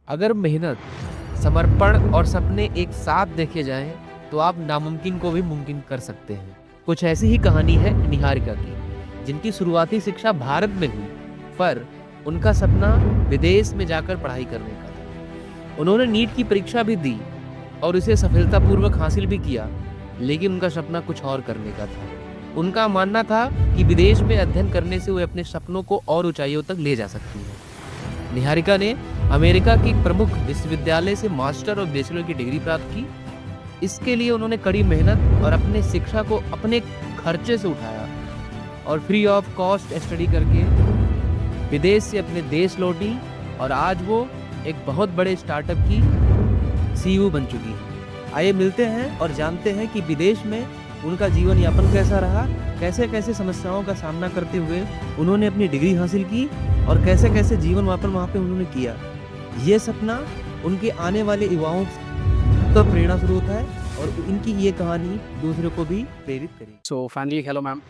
अगर मेहनत, समर्पण और सपने एक साथ देखे जाएँ, तो आप नामुमकिन को भी मुमकिन कर सकते हैं। कुछ ऐसी ही कहानी है निहारिका की, जिनकी शुरुआती शिक्षा भारत में हुई, पर उनका सपना विदेश में जाकर पढ़ाई करने का था। उन्होंने नीट की परीक्षा भी दी और इसे सफलतापूर्वक हासिल भी किया, लेकिन उनका सपना कुछ और करने का था। उनका मानना था कि विदेश में अध्ययन करने से वे अपने सपनों को और ऊँचाइयों तक ले जा सकती हैं। निहारिका ने अमेरिका के एक प्रमुख विश्वविद्यालय से मास्टर और बैचलर की डिग्री प्राप्त की। इसके लिए उन्होंने कड़ी मेहनत और अपने शिक्षा को अपने खर्चे से उठाया और फ्री ऑफ कॉस्ट स्टडी करके विदेश से अपने देश लौटी और आज वो एक बहुत बड़े स्टार्टअप की सीईओ बन चुकी हैं। आइए मिलते हैं और जानते हैं कि विदेश में उनका जीवन यापन कैसा रहा, कैसे-कैसे समस्याओं का सामना करते हुए उन्होंने अपनी डिग्री हासिल की और कैसे-कैसे जीवन यापन वहाँ पे उन्होंने किया। ये सपना उनके आने वाले युवाओं का प्रेरणा स्रोत है और इनकी ये कहानी दूसरों को भी प्रेरित करेगी। So finally hello ma'am.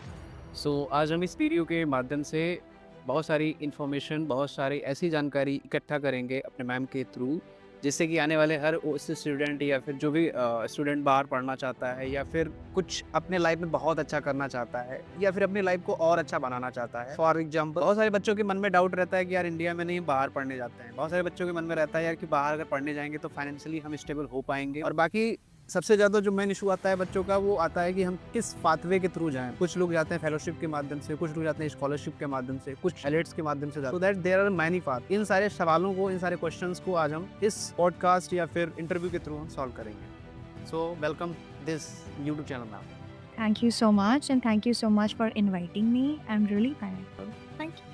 आज हम इस वीडियो के माध्यम से बहुत सारी इन्फॉर्मेशन, बहुत सारी ऐसी जानकारी इकट्ठा करेंगे अपने मैम के थ्रू, जिससे कि आने वाले हर उस स्टूडेंट या फिर जो भी स्टूडेंट बाहर पढ़ना चाहता है या फिर कुछ अपने लाइफ में बहुत अच्छा करना चाहता है या फिर अपनी लाइफ को और अच्छा बनाना चाहता है। फॉर एग्जाम्पल, बहुत सारे बच्चों के मन में डाउट रहता है कि यार इंडिया में नहीं, बाहर पढ़ने जाते हैं। बहुत सारे बच्चों के मन में रहता है यार कि बाहर अगर पढ़ने जाएंगे तो फाइनेंशियली हम स्टेबल हो पाएंगे। और बाकी सबसे ज़्यादा जो मेन इशू आता है बच्चों का, वो आता है कि हम किस पाथवे के थ्रू जाएं। कुछ लोग जाते हैं फेलोशिप के माध्यम से, कुछ लोग जाते हैं स्कॉलरशिप के माध्यम से, कुछ एलिट्स के माध्यम से जाते हैं। So that there are many path. इन सारे सवालों को, इन सारे क्वेश्चंस को आज हम इस पॉडकास्ट या फिर इंटरव्यू के थ्रू हम सॉल्व करेंगे। So welcome this YouTube channel ma'am. Thank you so much, and thank you so much for inviting me. I'm really thankful. Thank you.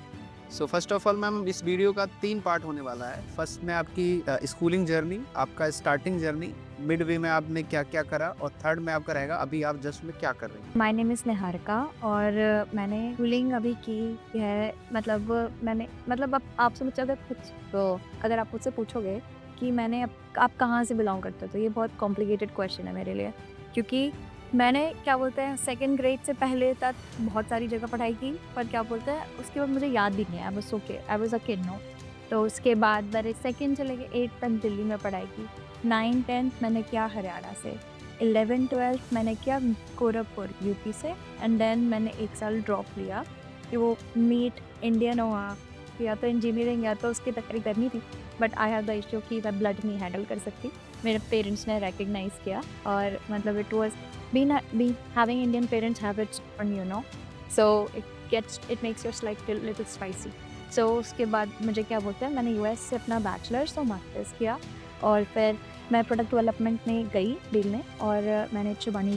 So first of all ma'am, इस video का 3 part होने वाला है। First में आपकी schooling journey, आपका starting journey, mid way में आपने क्या क्या करा, और थर्ड में आपका रहेगा अभी आप जस्ट में क्या कर रहे हैं। My name is Niharika और मैंने स्कूलिंग अभी की है। मतलब अब आपसे मुझसे अगर आप मुझसे पूछोगे कि आप कहाँ से बिलोंग करते हो, तो ये बहुत कॉम्प्लिकेटेड क्वेश्चन है मेरे लिए, क्योंकि मैंने क्या बोलते हैं सेकंड ग्रेड से पहले तक बहुत सारी जगह पढ़ाई की, पर क्या बोलते हैं उसके बाद मुझे याद भी नहीं है। I was a kid no. तो उसके बाद मैंने सेकंड से लेके 8 तक दिल्ली में पढ़ाई की। 9-10 मैंने किया हरियाणा से। 11-12 मैंने किया गोरखपुर यूपी से। एंड देन मैंने 1 साल ड्रॉप लिया कि वो नीट इंडियन हुआ, या तो इंजीनियरिंग या तो उसकी तैयारी करनी थी। But I have the issue कि मैं ब्लड नहीं हैंडल कर सकती। मेरे पेरेंट्स ने रिकग्नाइज़ किया और मतलब it was having Indian parents habits on, so it makes your life a little spicy. So उसके बाद मुझे क्या बोलते हैं, मैंने यूएस से अपना बैचलर्स और मास्टर्स किया और फिर मैं प्रोडक्ट डेवलपमेंट में गई डील में, और मैंने शिवानी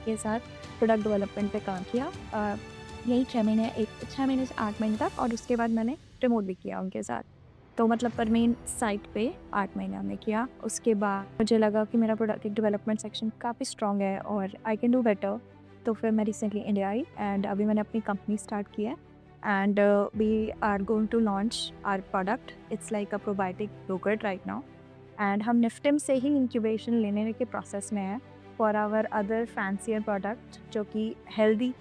के साथ प्रोडक्ट डेवलपमेंट पे काम किया यही 6 महीने से 8 महीने तक, और उसके बाद मैंने रिमोट भी किया उनके साथ। तो मतलब परमीन साइट पे 8 महीने हमने किया। उसके बाद मुझे लगा कि मेरा प्रोडक्ट डेवलपमेंट सेक्शन काफ़ी स्ट्रॉन्ग है और आई कैन डू बेटर। तो फिर मैं रिसेंटली इंडिया आई एंड अभी मैंने अपनी कंपनी स्टार्ट की है and we are going to launch our product. It's like a probiotic yogurt right now, and हम निफ्टिम से ही इंक्यूबेशन लेने के प्रोसेस में है for our other fancier product जो कि हेल्दी,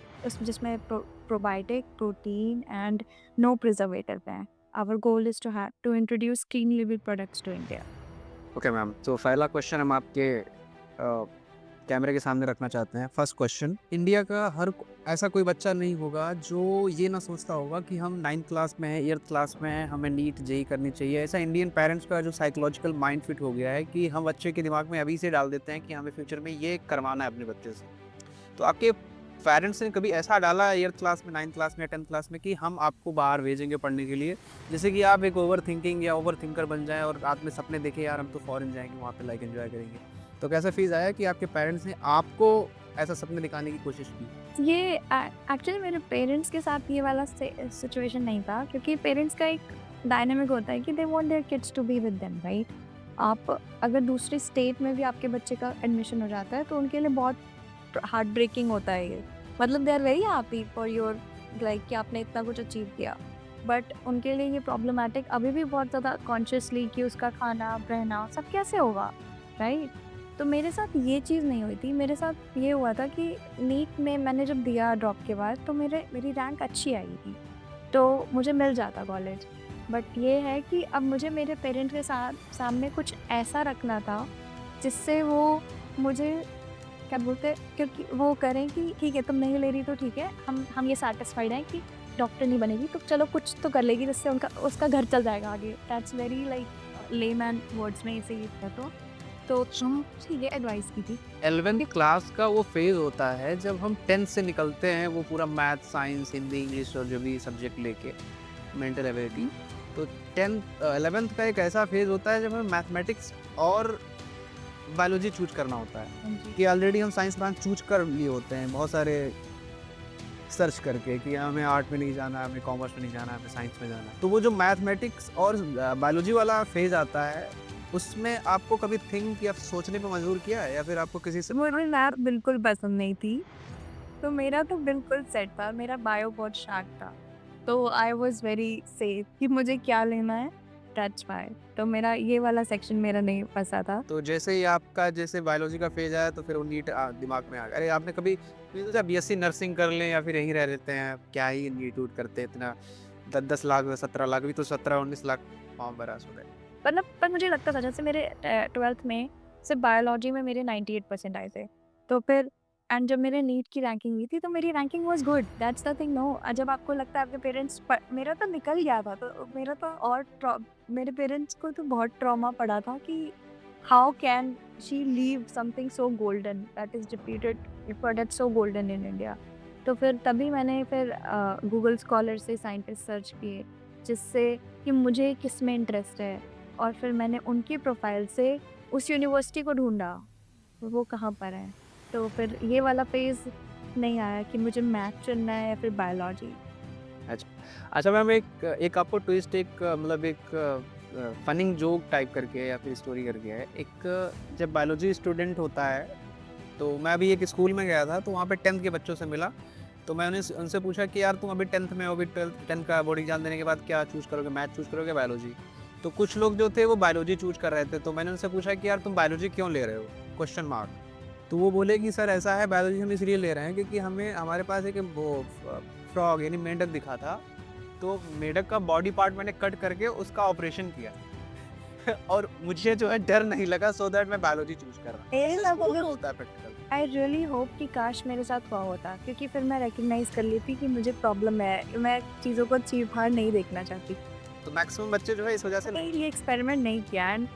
जिसमें probiotic, protein and no preservative है। Our goal is to introduce clean label products to India. Okay ma'am, तो पहला क्वेश्चन हम आपके कैमरे के सामने रखना चाहते हैं। फर्स्ट क्वेश्चन, इंडिया का ऐसा कोई बच्चा नहीं होगा जो ये ना सोचता होगा कि हम 9th क्लास में हैं, 8th क्लास में हैं, हमें नीट जेई करनी चाहिए। ऐसा इंडियन पेरेंट्स का जो साइकोलॉजिकल माइंड फिट हो गया है कि हम बच्चे के दिमाग में अभी से डाल देते हैं कि हमें फ्यूचर में ये करवाना है अपने बच्चे से। तो आपके पेरेंट्स ने कभी ऐसा डाला 8th क्लास में, 9th क्लास में, 10th क्लास में कि हम आपको बाहर भेजेंगे पढ़ने के लिए, जैसे कि आप एक ओवर थिंकिंग या ओवर थिंकर बन जाएं और रात में सपने देखें यार हम तो फॉरेन जाएंगे, वहाँ पे लाइक एंजॉय करेंगे। तो कैसा फील आया कि आपके पेरेंट्स ने आपको ऐसा सपने दिखाने की कोशिश की? ये एक्चुअली मेरे पेरेंट्स के साथ ये वाला सिचुएशन नहीं था, क्योंकि पेरेंट्स का एक डायनामिक होता है कि they want their kids to be with them, right. आप अगर दूसरी स्टेट में भी आपके बच्चे का एडमिशन हो जाता है तो उनके लिए बहुत हार्ट ब्रेकिंग होता है ये। मतलब they are very happy for your like कि आपने इतना कुछ अचीव किया, बट उनके लिए ये प्रॉब्लमेटिक अभी भी बहुत ज़्यादा कॉन्शियसली कि उसका खाना रहना सब कैसे होगा, राइट। तो मेरे साथ ये चीज़ नहीं हुई थी। मेरे साथ ये हुआ था कि नीट में मैंने जब दिया ड्रॉप के बाद तो मेरी रैंक अच्छी आई थी, तो मुझे मिल जाता कॉलेज। बट ये है कि अब मुझे मेरे पेरेंट्स के सामने कुछ ऐसा रखना था जिससे वो मुझे क्या बोलते हैं, क्योंकि वो करें कि ठीक है तुम नहीं ले रही तो ठीक है, हम ये सैटिस्फाइड हैं कि डॉक्टर नहीं बनेगी तो चलो कुछ तो कर लेगी जिससे उसका घर चल जाएगा आगे। That's very like layman words में इसे यूज कर तो ठीक है एडवाइस की थी। 11th क्लास का वो फेज़ होता है जब हम 10th से निकलते हैं, वो पूरा मैथ, साइंस, हिंदी, इंग्लिश और जो भी सब्जेक्ट लेके मेंटल एबिलिटी। तो 11th का एक ऐसा फेज़ होता है जब हमें मैथमेटिक्स और बायोलॉजी चूज करना होता है हाँ जी। कि ऑलरेडी हम साइंस ब्रांच चूज कर लिए होते हैं बहुत सारे सर्च करके कि हमें आर्ट में नहीं जाना, हमें कॉमर्स में नहीं जाना, हमें साइंस में जाना है। तो वो जो मैथमेटिक्स और बायोलॉजी वाला फेज़ आता है, उसमें आपको कभी थिंक या सोचने पे मजबूर किया है या फिर आपको किसी से मुझे मैथ बिल्कुल पसंद नहीं थी, तो मेरा तो बिल्कुल सेट था, मेरा बायो बहुत शार्प था, तो आई वाज वेरी सेफ कि मुझे क्या लेना है, दैट्स व्हाई। तो मेरा ये वाला सेक्शन मेरा नहीं फंसा था। तो जैसे ही आपका जैसे बायोलॉजी का फेज आया तो फिर वो नीट दिमाग में आ गया। अरे आपने कभी सोचा बीएससी नर्सिंग कर लें या फिर यहीं रह लेते हैं, क्या ही नीट उट करते हैं इतना 10-10 लाख 17 लाख भी तो 17-19 लाख फॉर्म भरा सो गए। मतलब पर मुझे लगता था जैसे मेरे 12th में सिर्फ बायोलॉजी में मेरे 98% आए थे, तो फिर एंड जब मेरे नीट की रैंकिंग हुई थी तो मेरी ranking was good, that's the thing. No, जब आपको लगता है आपके पेरेंट्स, मेरा तो निकल गया था, तो मेरा तो मेरे पेरेंट्स को तो बहुत ट्रॉमा पड़ा था कि how can she leave something so golden that is repeated that's so golden in India. तो फिर तभी मैंने फिर गूगल स्कॉलर से साइंटिस्ट सर्च किए जिससे कि मुझे किस में इंटरेस्ट है, और फिर मैंने उनकी प्रोफाइल से उस यूनिवर्सिटी को ढूंढा वो कहाँ पर है। तो फिर ये वाला फेज नहीं आया कि मुझे मैथ चुनना है या फिर बायोलॉजी। अच्छा मैम, एक आपको ट्विस्ट, एक मतलब एक फनिंग जोक टाइप करके या फिर स्टोरी करके है। एक जब बायोलॉजी स्टूडेंट होता है तो मैं अभी एक स्कूल में गया था, तो वहाँ पे 10th के बच्चों से मिला। तो मैं उनसे पूछा कि यार तुम अभी 10th में हो, अभी 10th का बोर्ड एग्जाम देने के बाद क्या चूज़ करोगे, मैथ चूज़ करोगे बायोलॉजी? तो कुछ लोग जो थे वो बायोलॉजी चूज़ कर रहे थे। तो मैंने उनसे पूछा कि यार तुम बायोलॉजी क्यों ले रहे हो, क्वेश्चन मार्क। तो वो बोले कि सर ऐसा है, बायोलॉजी हम इसलिए ले रहे हैं क्योंकि हमारे पास एक वो फ्रॉग यानी मेंढक दिखा था, तो मेंढक का बॉडी पार्ट मैंने कट करके उसका ऑपरेशन किया और मुझे जो है डर नहीं लगा, सो दैट मैं बायोलॉजी चूज कर रहा हूँ। होता है प्रैक्टिकल। आई रियली होप कि काश मेरे साथ हुआ होता, क्योंकि फिर मैं रिकग्नाइज कर लेती कि मुझे प्रॉब्लम है, मैं चीज़ों को चीर फाड़ नहीं देखना चाहती। तो मैक्सिमम बच्चे जो है इस वजह से मैंने ये एक्सपेरिमेंट नहीं किया एंड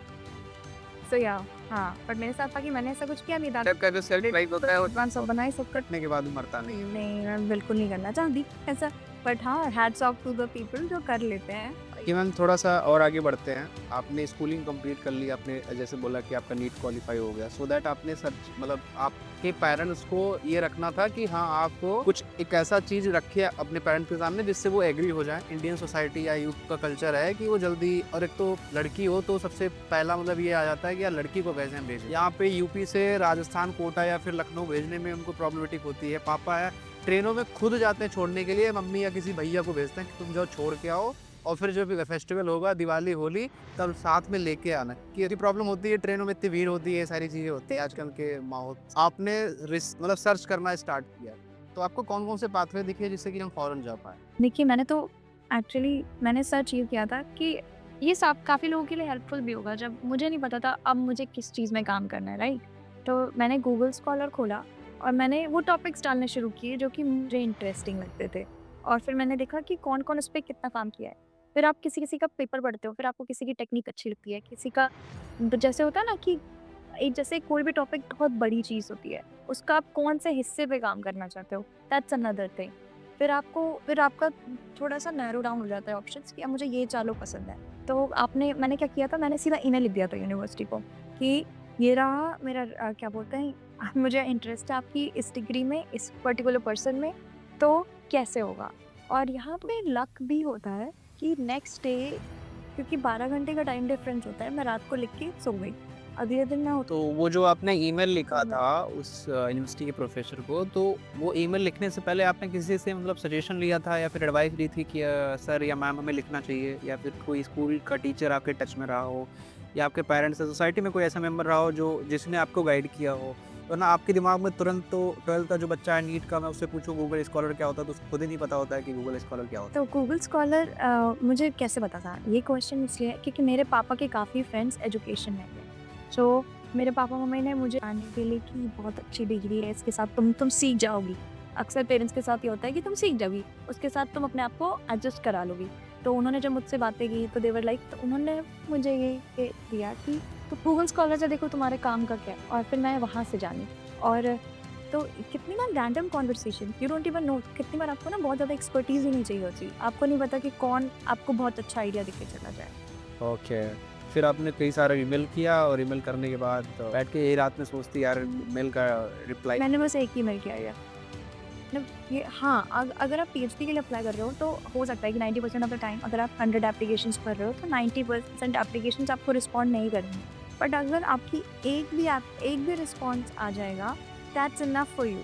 सो या हाँ, पर मेरे साथ था कि मैंने ऐसा कुछ किया नहीं था। का जो सेल्फ लाइफ होता है वो एडवांस ऑफ बनाई सब कटने के बाद भी मरता नहीं। नहीं, मैं बिल्कुल नहीं करना चाहती ऐसा, बट हाँ hats off to the people जो कर लेते हैं। कि मैम थोड़ा सा और आगे बढ़ते हैं। आपने स्कूलिंग कंप्लीट कर ली, आपने जैसे बोला कि आपका नीट क्वालिफाई हो गया, सो दैट आपने सर्च मतलब आपके पेरेंट्स को ये रखना था कि हाँ आपको कुछ एक ऐसा चीज़ रखे अपने पेरेंट्स के सामने जिससे वो एग्री हो जाए। इंडियन सोसाइटी या यूथ का कल्चर है कि वो जल्दी, और एक तो लड़की हो तो सबसे पहला मतलब ये आ जाता है कि यार लड़की को कैसे हम भेजें। यहाँ पे यूपी से राजस्थान, कोटा या फिर लखनऊ भेजने में उनको प्रॉब्लमेटिक होती है। पापा है ट्रेनों में खुद जाते हैं छोड़ने के लिए, मम्मी या किसी भैया को भेजते हैं कि तुम जाओ छोड़ के आओ, और फिर जब फेस्टिवल होगा दिवाली होली तब साथ में लेके आना। कि यदि प्रॉब्लम होती है, ट्रेनों में इतनी भीड़ होती है, सारी चीज़ें होती है आजकल के माहौल। आपने मतलब सर्च करना स्टार्ट किया, तो आपको कौन कौन से पाथवे दिखे जिससे कि हम फॉरेन जा पाए? देखिए मैंने तो एक्चुअली मैंने सर्च ये किया था कि ये सब काफ़ी लोगों के लिए हेल्पफुल भी होगा, जब मुझे नहीं पता था अब मुझे किस चीज़ में काम करना है, राइट। तो मैंने गूगल स्कॉलर खोला और मैंने वो टॉपिक्स डालने शुरू किए जो कि मुझे इंटरेस्टिंग लगते थे, और फिर मैंने देखा कि कौन कौन उस पर कितना काम किया है। फिर आप किसी किसी का पेपर पढ़ते हो, फिर आपको किसी की टेक्निक अच्छी लगती है, किसी का जैसे होता है ना कि एक जैसे कोई भी टॉपिक बहुत बड़ी चीज़ होती है, उसका आप कौन से हिस्से पे काम करना चाहते हो, दैट्स अनदर थिंग। फिर आपका थोड़ा सा नैरो डाउन हो जाता है ऑप्शंस कि अब मुझे ये चालो पसंद है। तो मैंने क्या किया था, मैंने सीधा ईमेल लिख दिया था यूनिवर्सिटी को कि ये रहा मेरा क्या बोलते हैं, मुझे इंटरेस्ट है आपकी इस डिग्री में, इस पर्टिकुलर पर्सन में, तो कैसे होगा। और यहाँ पे लक भी होता है कि नेक्स्ट डे, क्योंकि 12 घंटे का टाइम डिफरेंस होता है, मैं रात को लिख के सो गई, अगले दिन मैं तो वो जो आपने ईमेल लिखा था उस यूनिवर्सिटी के प्रोफेसर को, तो वो ईमेल लिखने से पहले आपने किसी से मतलब सजेशन लिया था या फिर एडवाइस ली थी कि सर या मैम हमें लिखना चाहिए, या फिर कोई स्कूल का टीचर आपके टच में रहा हो, या आपके पेरेंट्स या सोसाइटी में कोई ऐसा मेंबर रहा हो जो जिसने आपको गाइड किया हो, तो ना आपके दिमाग में तुरंत तो 12th का जो बच्चा है नीट का, मैं उससे पूछूँ गूगल स्कॉलर क्या होता है, तो उसको खुद ही नहीं पता होता है कि गूगल स्कॉलर क्या होता तो गूगल स्कॉलर मुझे कैसे पता था ये क्वेश्चन, इसलिए क्योंकि मेरे पापा के काफ़ी फ्रेंड्स एजुकेशन में थे। सो मेरे पापा मम्मी ने मुझे बताने के लिए कि बहुत अच्छी डिग्री है, इसके साथ तुम सीख जाओगी। अक्सर पेरेंट्स के साथ ये होता है कि तुम सीख जाओगी, उसके साथ तुम अपने आप को एडजस्ट करा लोगी। तो उन्होंने जब मुझसे बातें की तो देवर लाइक, तो उन्होंने मुझे ये दिया कि तो गूगल स्कॉलर से देखो तुम्हारे काम का क्या है, और फिर मैं वहाँ से जानी। और तो कितनी ना random conversation, you don't even know, कितनी बार आपको ना बहुत ज़्यादा एक्सपर्टीज ही नहीं चाहिए होती, आपको नहीं पता कि कौन आपको बहुत अच्छा आइडिया देके चला जाए। है। ओके, फिर आपने कई सारा ईमेल किया और ईमेल करने के बाद बैठ के यही रात में सोचती यार मेल का रिप्लाई। मैंने बस एक ही मेल किया है मतलब ये। हाँ, अगर आप पीएचडी के लिए अप्लाई कर रहे हो तो हो सकता है कि 90% ऑफ द टाइम अगर आप 100 एप्लीकेशंस कर रहे हो तो 90% एप्लीकेशंस आपको रिस्पॉन्ड नहीं करेंगे। बट अगर आपकी एक भी रिस्पॉन्स आ जाएगा, दैट्स इनफ फॉर यू।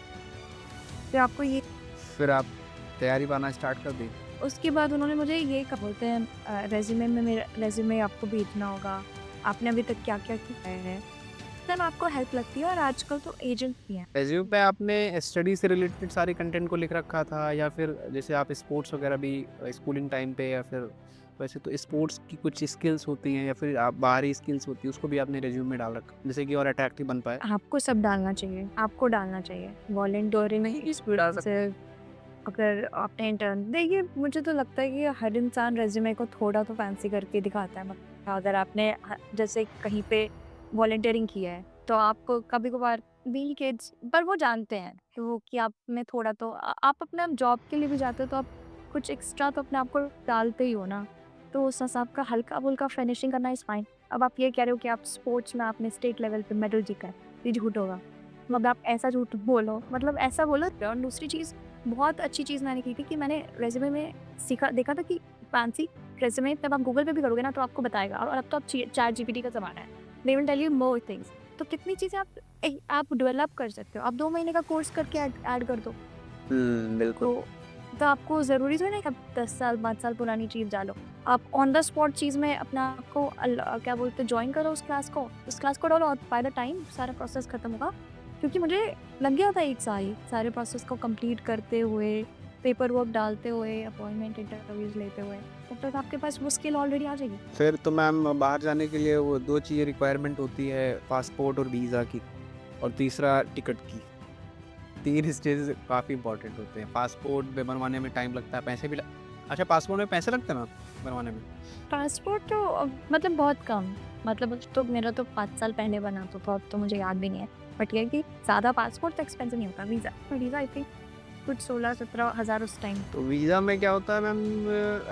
तो आपको ये, फिर आप तैयारी पाना स्टार्ट कर दी। उसके बाद उन्होंने मुझे ये कहा, बोलते हैं रेज्यूमे में, मेरा रेज्यूमे आपको भेजना होगा, आपने अभी तक क्या क्या किया है, तब आपको हेल्प लगती है। और आजकल तो एजेंट भी हैं। रेज्यूमे पे आपने स्टडी से रिलेटेड सारे कंटेंट को लिख रखा था, या फिर जैसे आप स्पोर्ट्स वगैरह भी स्कूलिंग टाइम पे, या फिर वैसे तो स्पोर्ट्स की कुछ स्किल्स होती हैं या फिर आप बाहरी स्किल्स होती है उसको भी आपने रेज्यूमे में डाल रखा जैसे कि और अट्रैक्टिव बन पाए? आपको सब डालना चाहिए, आपको डालना चाहिए। वॉलंटियरिंग नहीं, इस भी डाल सकते हैं। अगर आपने इंटर्न, देखिए मुझे तो लगता है कि हर इंसान रेज्यूमे को थोड़ा तो फैंसी करके दिखाता है। मतलब अगर आपने जैसे कहीं पे वॉलंटियरिंग किया है तो आपको कभी कभार भी किड्स पर वो जानते हैं कि वो, कि आप में थोड़ा तो आप अपने जॉब के लिए भी जाते हो तो आप कुछ एक्स्ट्रा तो अपने आप को डालते ही हो ना। तो उस हिसाब का हल्का फुल्का फिनिशिंग करना इज फाइन। अब आप ये कह रहे हो कि आप स्पोर्ट्स में आपने स्टेट लेवल पे मेडल जीता है, ये झूठ होगा। मतलब आप ऐसा झूठ बोलो, मतलब ऐसा बोलो। और दूसरी चीज़, बहुत अच्छी चीज़ मैंने की थी कि मैंने रेज्यूमे में देखा था कि फैंसी रेज्यूमे जब आप गूगल पे भी करोगे ना तो आपको बताएगा। और अब तो आप चैट जीपीटी का ज़माना है, they will tell you more things. तो कितनी चीज़ें आप डेवलप कर सकते हो। आप 2 महीने का कोर्स करके ऐड कर दो। बिल्कुल। तो आपको ज़रूरी तो नहीं कि आप 10 साल 5 साल पुरानी चीज़ डालो। आप ऑन द स्पॉट चीज़ में अपना आपको क्या बोलते हैं, ज्वाइन करो उस क्लास को डालो, और बाय द टाइम सारा प्रोसेस खत्म होगा। क्योंकि मुझे लग गया था 1 साल सारे प्रोसेस को कंप्लीट करते हुए, पेपर वर्क डालते हुए, अपॉइंटमेंट इंटरव्यूज़ लेते हुए। तब तक आपके पास वो स्किल ऑलरेडी आ जाएगी। फिर तो मैम बाहर जाने के लिए वो 2 चीज़ें रिक्वायरमेंट होती है, पासपोर्ट और वीज़ा की, और तीसरा टिकट की। 3 स्टेज काफ़ी इंपॉर्टेंट होते हैं। पासपोर्ट में बनवाने में टाइम लगता है, पैसे भी अच्छा पासपोर्ट में पैसे लगते हैं मैम बनवाने में? पासपोर्ट तो मतलब बहुत कम, मतलब तो मेरा तो 5 साल पहले बना तो बहुत तो मुझे याद भी नहीं है। बट ये है कि ज़्यादा पासपोर्ट तो एक्सपेंसिव नहीं होता। वीज़ा आई थिंक कुछ 16-17 हज़ार उस टाइम। तो वीज़ा में क्या होता है मैम,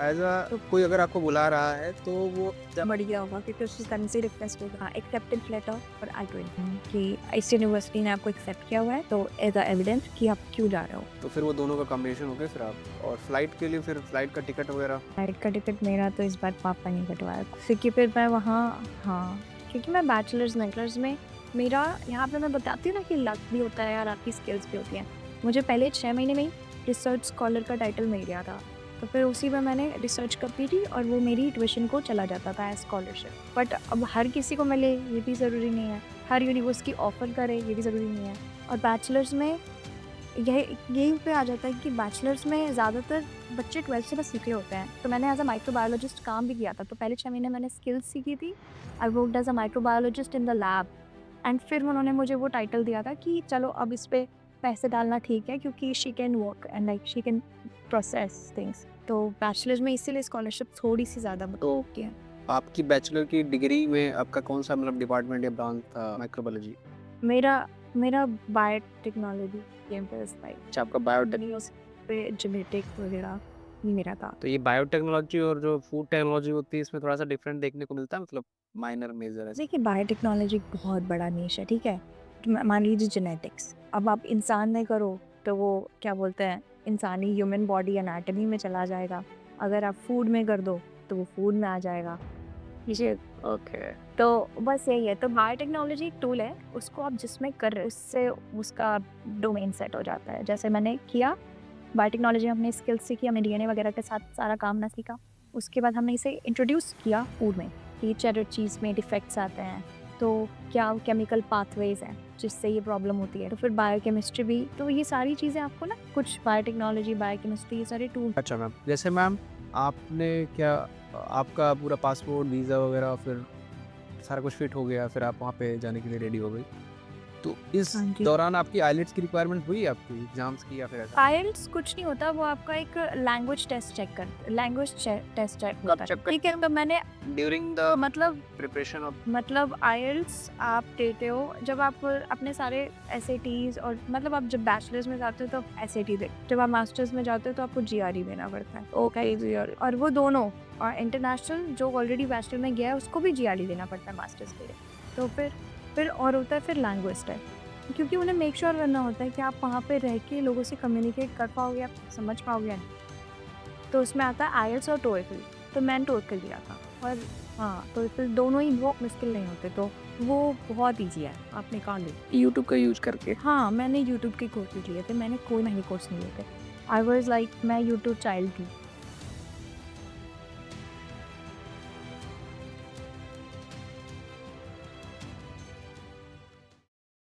एज़ अ कोई अगर आपको बुला रहा है तो वो बढ़िया होगा क्योंकि उसकी करेंसी रिक्वेस्ट होगा, एक्सेप्टेंस लेटर और I-20 कि इस यूनिवर्सिटी ने आपको एक्सेप्ट किया हुआ है, तो एज अ एविडेंस कि आप क्यों जा रहे हो। तो फिर वो दोनों का कॉम्बिनेशन हो गया फिर आप। और फ्लाइट के लिए फिर फ्लाइट का टिकट वगैरह? फ्लाइट का टिकट मेरा तो इस बार पापा ने कटवाया, क्योंकि फिर मैं वहाँ, हाँ, क्योंकि मैं बैचलर्स में मेरा यहाँ पे मैं बताती हूँ ना कि लक भी होता है और आपकी स्किल्स भी होती हैं। मुझे पहले 6 महीने में ही रिसर्च स्कॉलर का टाइटल मिल गया था, तो फिर उसी में मैंने रिसर्च करती थी और वो मेरी ट्यूशन को चला जाता था एज स्कॉलरशिप। बट अब हर किसी को मिले ये भी ज़रूरी नहीं है, हर यूनिवर्सिटी ऑफर करे ये भी ज़रूरी नहीं है। और बैचलर्स में यही पे आ जाता है कि बैचलर्स में ज़्यादातर बच्चे 12th से बस सीखे होते हैं। तो मैंने एज अ माइक्रोबायोलॉजिस्ट काम भी किया था, तो पहले 6 महीने मैंने स्किल्स सीखी थी। I worked as a microbiologist in the lab, and फिर उन्होंने मुझे वो टाइटल दिया था कि चलो अब इस पे पैसे डालना ठीक है क्योंकि she can work and like she can process things. तो बैचलर्स में इसीलिए स्कॉलरशिप थोड़ी सी ज़्यादा तो ओके है। आपकी बैचलर की डिग्री में आपका कौन सा मतलब डिपार्टमेंट या ब्रांच था माइक्रोबायोलॉजी? मेरा बायोटेक्नोलॉजी कैंपस लाइक अच्छा, आपका बायोटेक। पे जेनेटिक वगैरह ये मेरा था। तो ये बायोटेक्नोलॉजी और जो फूड टेक्नोलॉजी होती है इसमें थोड़ा सा डिफरेंट देखने को मिलता है, मतलब माइनर मेजर ऐसे? देखिए बायोटेक्नोलॉजी बहुत बड़ा निश है, ठीक है। तो मान लीजिए जेनेटिक्स, अब आप इंसान में करो तो वो क्या बोलते हैं, इंसानी ह्यूमन बॉडी एनाटॉमी में चला जाएगा। अगर आप फूड में कर दो तो वो फूड में आ जाएगा। ये ओके। तो बस यही है। तो बायोटेक्नोलॉजी एक टूल है, उसको आप जिसमें कर रहे हो उससे उसका डोमेन सेट हो जाता है। जैसे मैंने किया बायोटेक्नोलॉजी, हमने स्किल्स सीखी, हमने डीएनए वगैरह के साथ सारा काम ना सीखा। उसके बाद हमने इसे इंट्रोड्यूस किया फूड में कि चेडर चीज़ में डिफेक्ट्स आते हैं, तो क्या केमिकल पाथवेज हैं जिससे ये प्रॉब्लम होती है, तो फिर बायोकेमिस्ट्री भी, तो ये सारी चीज़ें आपको ना कुछ बायोटेक्नोलॉजी, बायोकेमिस्ट्री, ये सारे टूल। अच्छा मैम, जैसे मैम आपने क्या आपका पूरा पासपोर्ट, वीज़ा वगैरह फिर सारा कुछ फिट हो गया, फिर आप वहाँ पे जाने के लिए रेडी हो गई, तो इस हाँ जी। दौरान आपकी आइलेट्स की रिक्वायरमेंट हुई आपकी एग्जाम्स की या फिर ऐसा? आइल्स कुछ नहीं होता, वो आपका एक लैंग्वेज टेस्ट चेक कर, लैंग्वेज टेस्ट चेक कब होता check है, कर- ठीक है। तो मैंने ड्यूरिंग द मतलब प्रिपरेशन ऑफ आइल्स आप देते हो जब आप अपने सारे एसएटीज, और मतलब आप जब बैचलर्स में जाते हो तो एसएटी दे, जब आप मास्टर्स में जाते हो तो आपको जीआरई देना पड़ता है। ओके, और वो दोनों, और इंटरनेशनल जो ऑलरेडी बैचलर में गया है उसको भी जीआरई देना पड़ता है मास्टर्स के लिए। तो फिर और होता है फिर लैंग्वेज टेस्ट, क्योंकि उन्हें मेक श्योर करना होता है कि आप वहाँ पे रह के लोगों से कम्युनिकेट कर पाओगे, आप समझ पाओगे। तो उसमें आता है आइल्स और टोएफल, तो मैंने टोएफल दिया था। और हाँ, टोएफल दोनों ही बहुत मुश्किल नहीं होते, तो वो बहुत ईजी है, आप निकाल लो यूट्यूब का यूज करके। हाँ, मैंने यूट्यूब के कोर्सेज लिए थे, मैंने कोई महंगे कोर्स नहीं लिए थे। आई वाज लाइक, मैं यूट्यूब चाइल्ड थी।